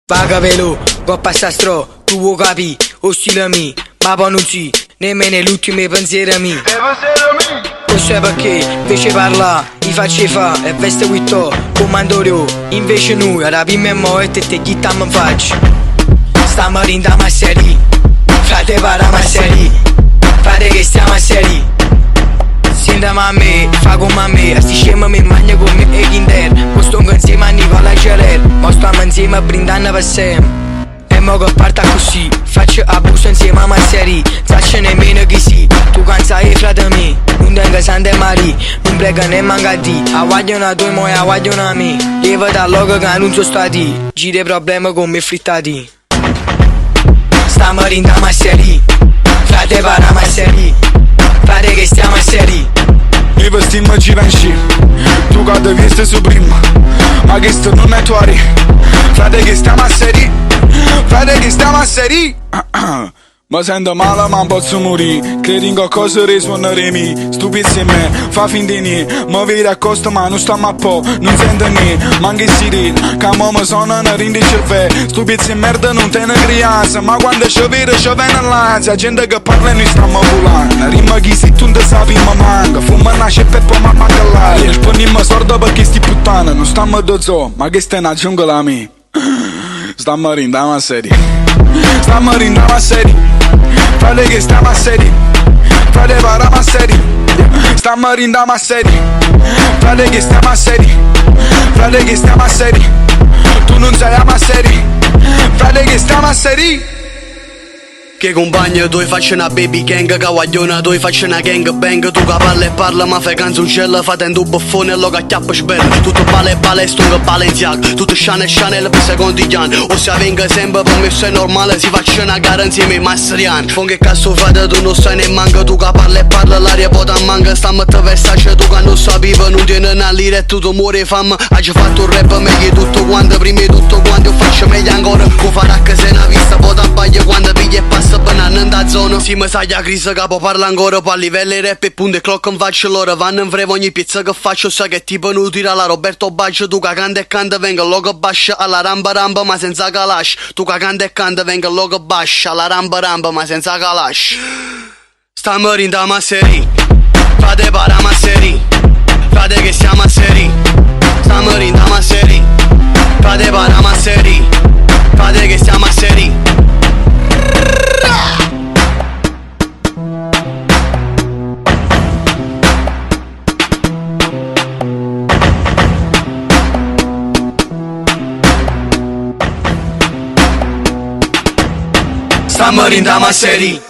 Paga velo, coppa sta stro, tu vuoi capi, ostilami, ma poi non si, nemmeno l'ultimo pensiero mi. Questo è perché invece parla, i facce fa e veste quitto, comandorio, invece noi, rapiamo e mo e te gittiamo in faccia. Stiamo rindando a seri, frate paramo a seri, frate che stiamo a seri. Sentiamo a me, fa come a me, a sti scemi mi magna con me e Kinder. Mo sto insieme a Nicola Gerel, mo stiamo insieme brindando per sempre. E mo che parta così, faccio abuso insieme a Masseri, saccio nemmeno chi si, tu canza e frate me, non tengo sante mari, non prega né manca di, a guagliano a tu e mo a guagliano a me, io da logo che non sono stati, giri problemi con me frittati. Stiamo rindando a Masseri, frate para Masseri, frate che stiamo a seri. Mi vestimmo Givenchy, tu cade veste su prima, ma che sto non è tuari, frate che stiamo a seri, frate che stiamo a seri. Ma sento male ma non posso morire, credi in qualcosa rispondere stupizzi in me, fa fin di niente, mi vedi accosto ma non stiamo a po', non sento niente, ma che si ride, che mo sono una rinde il cervello, stupizzi in merda non te ne crianza, ma quando ci vedo ci viene l'ansia, gente che parla e noi stiamo volando, rima chi si tu non sapi ma manca, fuma una ceppa e poi ma manca l'aria, rispondiamo sordo perché sti puttana, non stiamo da zoo, ma che stai una giungla a me, stiamo rindando a serie, stiamo rindando a serie. Frate che stiamo a seri, frate paramo a seri, stiamo rindando a seri, frate che stiamo a seri, frate che stiamo a seri, tu non sei a seri, frate che stiamo a seri. Che compagno tu faccio una baby gang, cavagliona tu faccio una gang bang, tu che parla e parla ma fai canzoncella, fate un buffone e lo cacchiappa sbella, tutto bale stunga Balenciaga, tutto Chanel per secondi anni, o se venga sempre per me se è normale, si faccia una gara insieme ai mastriani, con che cazzo fate tu non sai ne manca, tu che parla e parla l'aria pota manca, stiamo a te vestace tu che non sapiva, non tiene una lira e tu muore fame, hai fatto un rap meglio tutto quanto, prima di tutto quanto io faccio meglio ancora, con farà che se ne vista pota baglia quando piglia e passa banana in da zona. Si mi sa la crisi che può parla ancora, poi a livello rap e punto e clock non faccio loro, vanno in frevo ogni pizza che faccio, sa che tipo non tira la Roberto Baggio, tu che canta e canta venga logo bascia alla ramba ma senza calash, tu che canta e canta venga logo bascia alla ramba ma senza calash. Stiamo rindando a seri, frate paramo a seri, frate che siamo a seri, stiamo rindando a seri, frate paramo a seri, frate che siamo a seri. Stiamo rindando a seri.